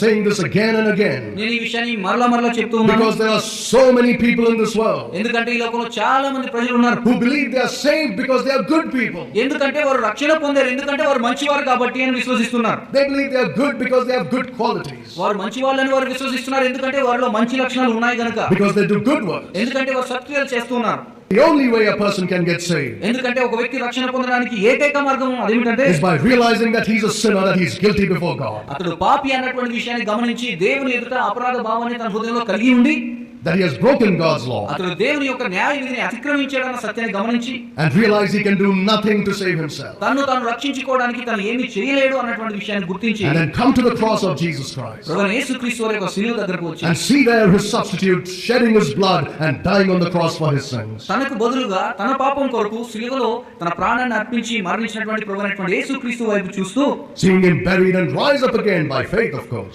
saying this again and again. నేను ఈ విషయాన్ని మరలా చెప్తూ ఉన్నాను. Because there are so many people in this world. ఎందుకంటే ఈ లోకంలో చాలా మంది ప్రజలు ఉన్నారు. Who believe they are saved because they are good people. ఎందుకంటే వారు రక్షణ పొందారు, ఎందుకంటే వారు మంచివారు కాబట్టి అని విశ్వసిస్తున్నారు. They believe they are good because they have good qualities. వారు మంచివాళ్ళని వారు విశ్వసిస్తున్నారు, ఎందుకంటే వారిలో మంచి లక్షణాలు ఉన్నాయి గనుక. Because they do good works. ఎందుకంటే వారు సత్క్రియలు చేస్తున్నారు. The only way a person can get saved ఎందుకంటే ఒక వ్యక్తి రక్షణ పొందడానికి ఏకైక మార్గం అదేమిటంటే is by realizing that he's a sinner, that he's guilty before God. అతడు పాపి అన్నటువంటి విషయాన్ని గమనించి దేవుని ఎదుట అపరాధ భావాన్ని తన హృదయంలో కలిగి ఉండి that he has broken God's law అతడు దేవుని యొక్క న్యాయ విధిని అతిక్రమించాడన్న సత్యాన్ని గమనించి and realize he can do nothing to save himself. తాను రక్షించుకోవడానికి తను ఏమీ చేయలేడు అన్నటువంటి విషయాన్ని గుర్తించి and then come to the cross of Jesus Christ ప్రభువైన యేసుక్రీస్తు వారి యొక్క శిలువ దగ్గరకు వచ్చి and see there his substitute shedding his blood and dying on the cross for his sins. తనకు బదులుగా తన పాపం కొరకు శిలువలో తన ప్రాణాన్ని అర్పించి మరణించినటువంటి ప్రభువైన యేసుక్రీస్తు వైపు చూస్తూ seeing him buried and rise up again by faith, of course.